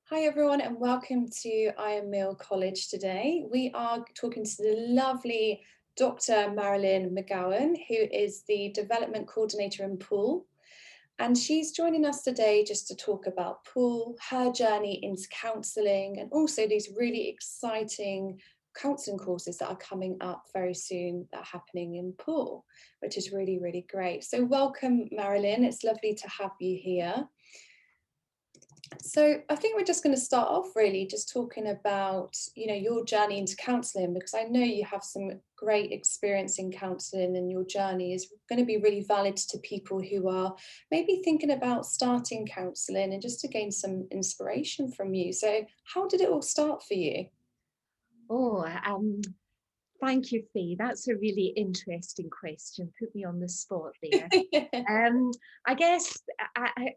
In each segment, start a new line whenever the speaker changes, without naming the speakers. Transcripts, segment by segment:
Hi everyone and welcome to Iron Mill College today. We are talking to the lovely Dr. Marilyn McGowan, who is the Development Coordinator in Poole. And she's joining us today just to talk about Poole, her journey into counselling, and also these really exciting counselling courses that are coming up very soon that are happening in Poole, which is really, really great. So welcome, Marilyn. It's lovely to have you here. So I think we're just going to start off really just talking about, your journey into counselling, because I know you have some great experience in counselling and your journey is going to be really valid to people who are maybe thinking about starting counselling and just to gain some inspiration from you. So how did it all start for you?
Oh, thank you, Fee. That's a really interesting question. Put me on the spot there. Um, I guess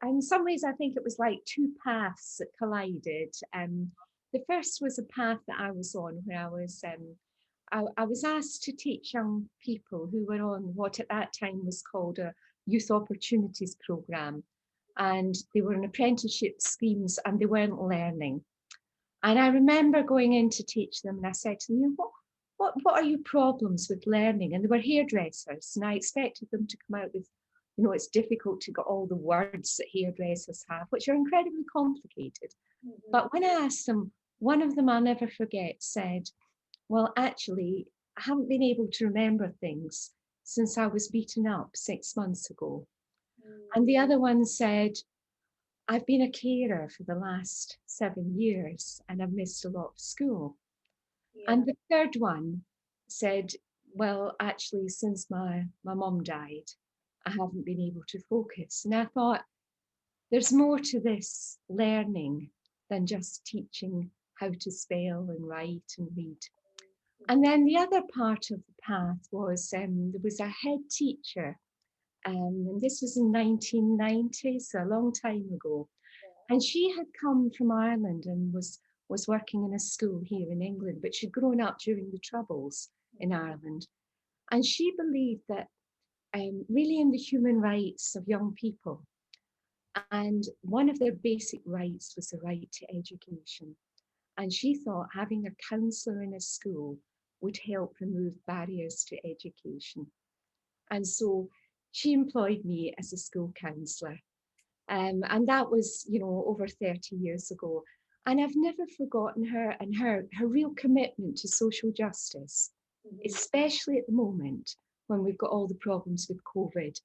in some ways, I think it was like two paths that collided. The first was a path that I was on where I was asked to teach young people who were on what at that time was called a youth opportunities programme. And they were in apprenticeship schemes and they weren't learning. And I remember going in to teach them, and I said to them, what are your problems with learning? And they were hairdressers, and I expected them to come out with, it's difficult to get all the words that hairdressers have, which are incredibly complicated.
Mhm.
But when I asked them, one of them I'll never forget said, well, actually, I haven't been able to remember things since I was beaten up 6 months ago. And the other one said, I've been a carer for the last 7 years and I've missed a lot of school.
Yeah.
And the third one said, well, actually, since my mum died, I haven't been able to focus. And I thought, there's more to this learning than just teaching how to spell and write and read. And then the other part of the path was there was a head teacher, and this was in 1990, so a long time ago. And she had come from Ireland and was working in a school here in England, but she'd grown up during the Troubles in Ireland. And she believed that really in the human rights of young people. And one of their basic rights was the right to education. And she thought having a counsellor in a school would help remove barriers to education. And so she employed me as a school counsellor. And that was, over 30 years ago. And I've never forgotten her and her real commitment to social justice,
Mhm.
especially at the moment when we've got all the problems with COVID.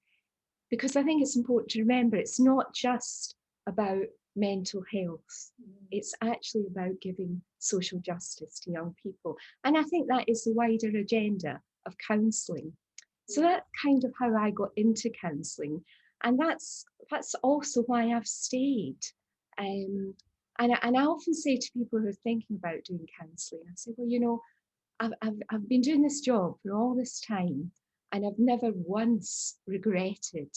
Because I think it's important to remember it's not just about mental health,
Mhm.
it's actually about giving social justice to young people. And I think that is the wider agenda of counselling. So
Yeah.
that's kind of how I got into counselling, and that's also why I've stayed. And I often say to people who are thinking about doing counselling, I say, well, I've been doing this job for all this time, and I've never once regretted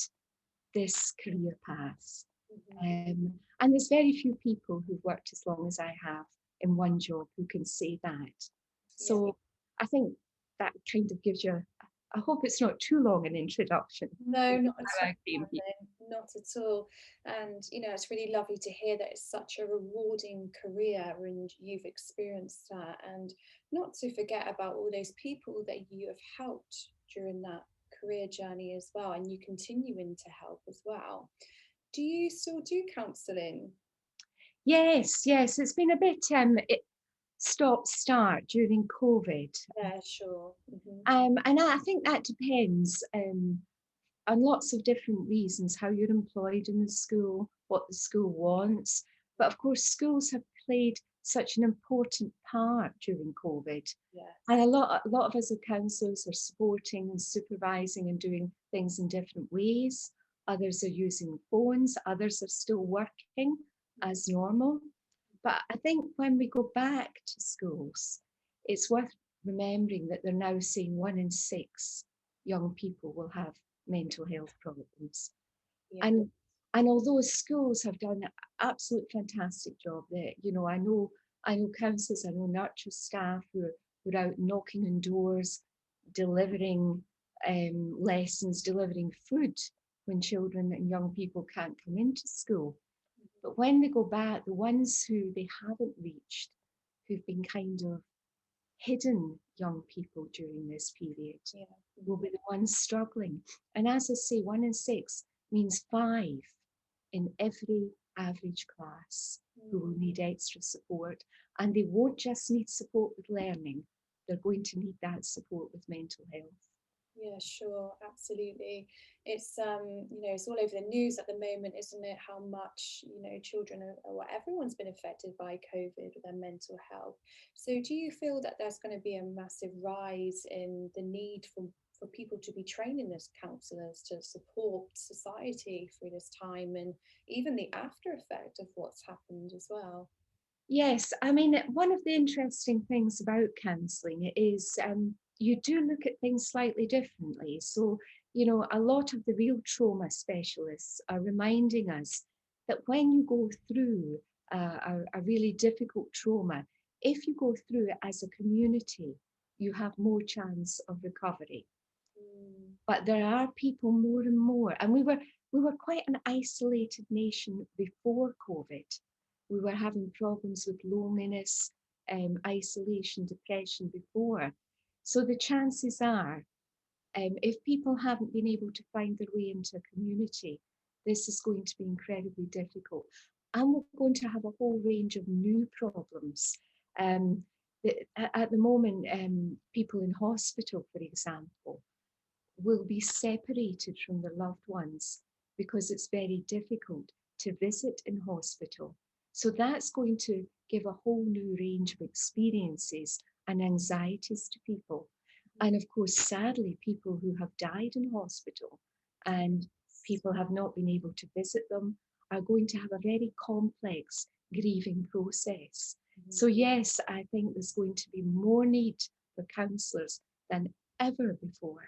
this career path.
Mhm.
And there's very few people who've worked as long as I have in one job who can say that.
Yeah.
So I think that kind of gives you, I hope it's not too long an introduction
No,
into
not at
how
all,
I came here.
Madeline, not at all. And it's really lovely to hear that it's such a rewarding career and you've experienced that. And not to forget about all those people that you have helped during that career journey as well, and you continuing to help as well. Do you still do counselling?
Yes, it's been a bit stop start during COVID.
Yeah, sure. Hmm.
And I think that depends on lots of different reasons how you're employed in the school, what the school wants. But of course, schools have played such an important part during COVID. And
Yes.
a lot of us as counsellors are supporting and supervising and doing things in different ways. Others are using phones, others are still working as normal. But I think when we go back to schools, it's worth remembering that they're now saying 1 in 6 young people will have mental health problems.
Yeah.
And and although schools have done an absolute fantastic job there, I know counsellors, I know nurture staff who are out knocking on doors, delivering lessons, delivering food when children and young people can't come into school. But when they go back, the ones who they haven't reached, who've been kind of hidden young people during this period,
Yeah.
will be the ones struggling. And as I say, 1 in 6 means 5 in every average class who will need extra support. And they won't just need support with learning, they're going to need that support with mental health.
Yeah, sure, absolutely. It's it's all over the news at the moment, isn't it? How much, children or everyone's been affected by COVID with their mental health. So do you feel that there's going to be a massive rise in the need for people to be training as counsellors to support society through this time and even the after effect of what's happened as well?
Yes, I mean, one of the interesting things about counselling is you do look at things slightly differently. So, a lot of the real trauma specialists are reminding us that when you go through a really difficult trauma, if you go through it as a community, you have more chance of recovery.
Mm,
But there are people more and more, and we were quite an isolated nation before COVID. We were having problems with loneliness, isolation, depression before. So the chances are, if people haven't been able to find their way into a community, this is going to be incredibly difficult. And we're going to have a whole range of new problems. Um, at the moment, people in hospital, for example, will be separated from their loved ones because it's very difficult to visit in hospital. So that's going to give a whole new range of experiences and anxieties to people. And of course, sadly, people who have died in hospital and people have not been able to visit them are going to have a very complex grieving process. So, yes, I think there's going to be more need for counsellors than ever before.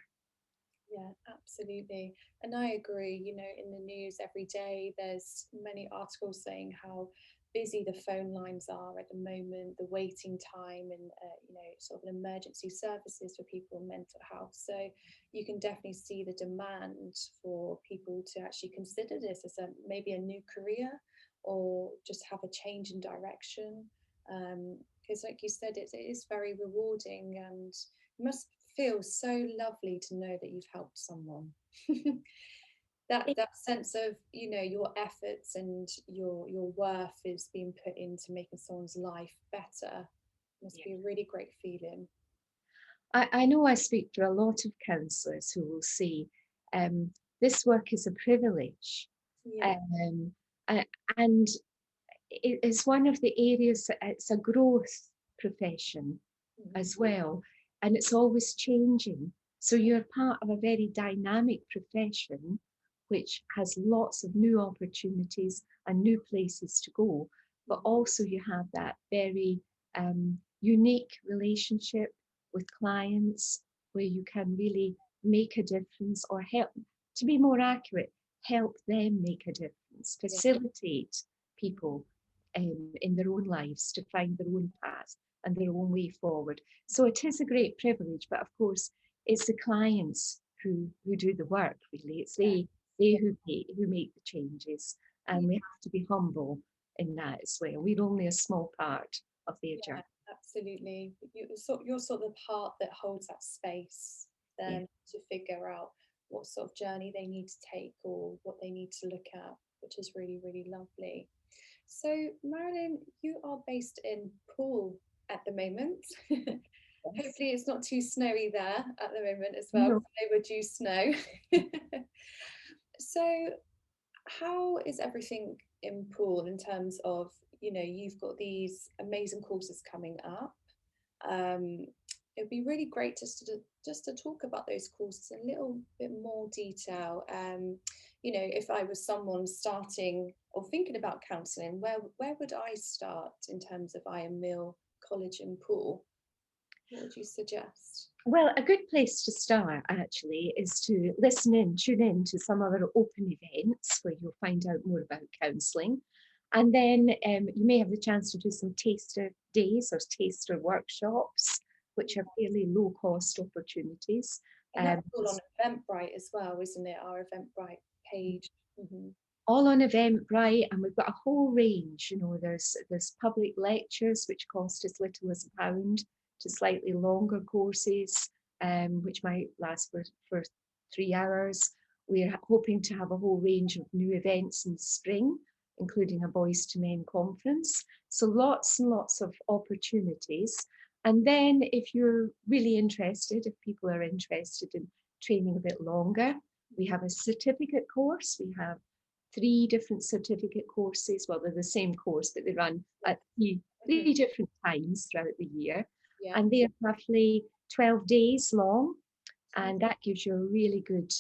Yeah, absolutely. And I agree, in the news every day, there's many articles saying how busy the phone lines are at the moment, the waiting time, and, sort of emergency services for people with mental health. So you can definitely see the demand for people to actually consider this as maybe a new career or just have a change in direction. Because, like you said, it is very rewarding and must feel so lovely to know that you've helped someone. That sense of your efforts and your worth is being put into making someone's life better must be a really great feeling.
I know I speak for a lot of counsellors who will say this work is a privilege.
Yeah.
Um, and it is one of the areas, it's a growth profession as well, and it's always changing. So you're part of a very dynamic profession, which has lots of new opportunities and new places to go, but also you have that very unique relationship with clients where you can really make a difference or help, to be more accurate, help them make a difference,
Yeah.
facilitate people in their own lives to find their own path and their own way forward. So it is a great privilege, but of course, it's the clients who do the work, really. It's they who make the changes, and we have to be humble in that as well. We're only a small part of their
Yeah,
journey.
absolutely. You're sort of the part that holds that space for
Yeah.
them to figure out what sort of journey they need to take or what they need to look at, which is really, really lovely. So, Marilyn, you are based in Poole at the moment.
Yes.
Hopefully, it's not too snowy there at the moment as well,
No.
because they were due snow. So, how is everything in Poole in terms of, you've got these amazing courses coming up. Um, it'd be really great just to talk about those courses in a little bit more detail. If I was someone starting or thinking about counselling, where would I start in terms of Iron Mill College in Poole? What would you suggest?
Well, a good place to start actually is to tune in to some of our open events where you'll find out more about counselling. And then you may have the chance to do some taster days or taster workshops, which are fairly low cost opportunities.
And that's all on Eventbrite as well, isn't it? Our Eventbrite page.
all on Eventbrite, and we've got a whole range. There's public lectures which cost as little as £1 to slightly longer courses, which might last for 3 hours. We're hoping to have a whole range of new events in the spring, including a Boys to Men conference. So lots and lots of opportunities. And then if you're really interested, if people are interested in training a bit longer, we have a certificate course. We have 3 different certificate courses. Well, they're the same course, but they run at three different times throughout the year.
Yeah.
And they're roughly 12 days long. And that gives you a really good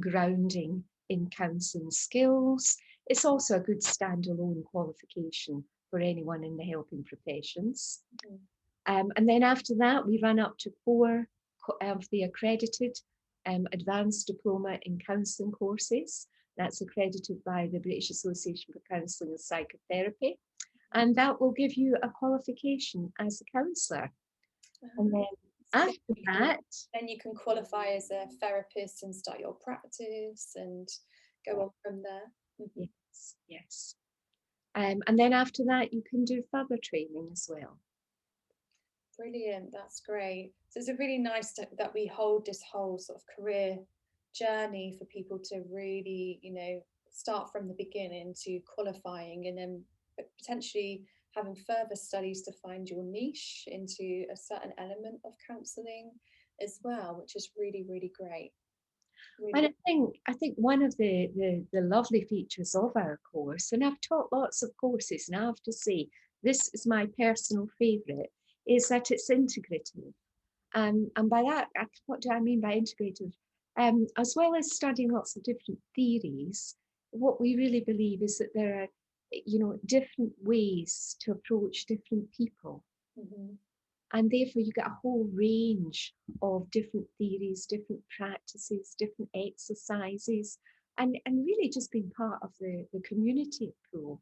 grounding in counselling skills. It's also a good standalone qualification for anyone in the helping professions. And then after that, we run up to 4 of the accredited advanced diploma in counselling courses. That's accredited by the British Association for Counselling and Psychotherapy. And that will give you a qualification as a counsellor. And then after that,
then you can qualify as a therapist and start your practice and go on from there.
Yes. And then after that, you can do further training as well.
Brilliant, that's great. So it's a really nice that we hold this whole sort of career journey for people to really, start from the beginning to qualifying, and then potentially having further studies to find your niche into a certain element of counselling as well, which is really, really great.
Really. And I think one of the lovely features of our course, and I've taught lots of courses, and I have to say, this is my personal favourite, is that it's integrative. And by that, what do I mean by integrative? As well as studying lots of different theories, what we really believe is that there are, different ways to approach different people. And therefore you get a whole range of different theories, different practices, different exercises, and really just being part of the community at Poole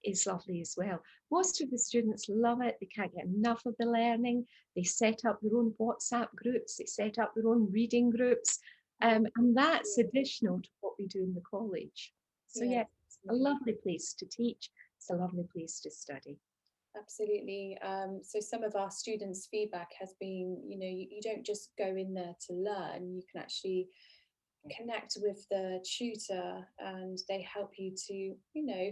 is lovely as well. Most of the students love it. They can't get enough of the learning. They set up their own WhatsApp groups. They set up their own reading groups. And that's additional to what we do in the college. So yeah, it's a lovely place to teach. It's a lovely place to study.
Absolutely. So some of our students' feedback has been, you don't just go in there to learn, you can actually connect with the tutor and they help you to,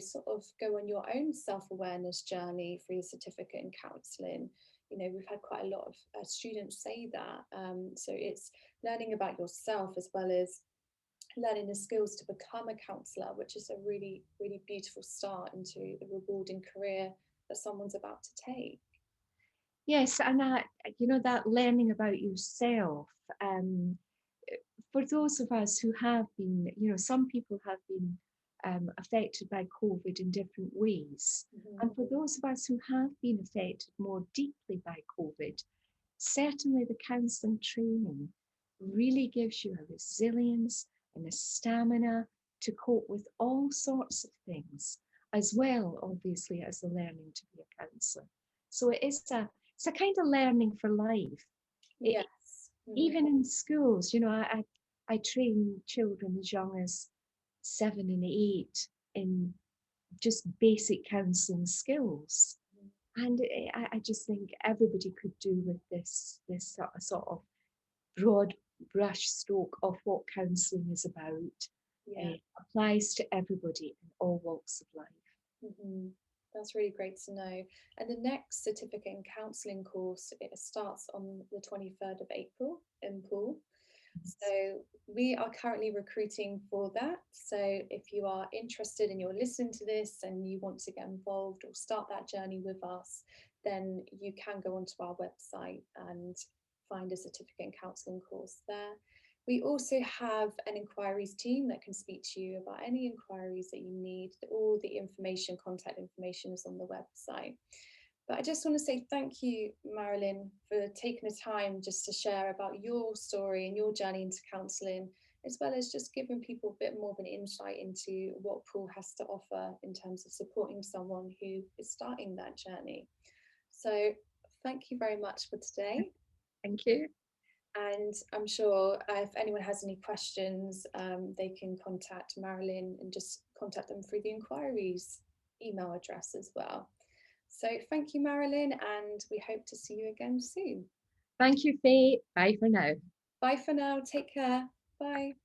sort of go on your own self-awareness journey for your certificate in counselling. We've had quite a lot of students say that. So it's learning about yourself as well as learning the skills to become a counsellor, which is a really, really beautiful start into the rewarding career that someone's about to take.
Yes, and that learning about yourself. For those of us who have been, some people have been affected by COVID in different ways. And for those of us who have been affected more deeply by COVID, certainly the counselling training really gives you a resilience and a stamina to cope with all sorts of things, as well, obviously, as the learning to be a counsellor. So it's a kind of learning for life.
Yes.
Even in schools, I train children as young as 7 and 8 in just basic counselling skills. And I just think everybody could do with this sort of broad brush stroke of what counselling is about. It applies to everybody in all walks of life.
That's really great to know. And the next certificate in counselling course, it starts on the 23rd of April in Poole. So we are currently recruiting for that. So if you are interested and you're listening to this and you want to get involved or start that journey with us, then you can go onto our website and find a certificate in counselling course there. We also have an inquiries team that can speak to you about any inquiries that you need. All the information, contact information is on the website. But I just want to say thank you, Marilyn, for taking the time just to share about your story and your journey into counselling, as well as just giving people a bit more of an insight into what Poole has to offer in terms of supporting someone who is starting that journey. So thank you very much for today.
Thank you.
And I'm sure if anyone has any questions, they can contact Marilyn and just contact them through the inquiries email address as well. So thank you, Marilyn, and we hope to see you again soon.
Thank you, Faye. Bye for now.
Bye for now. Take care. Bye.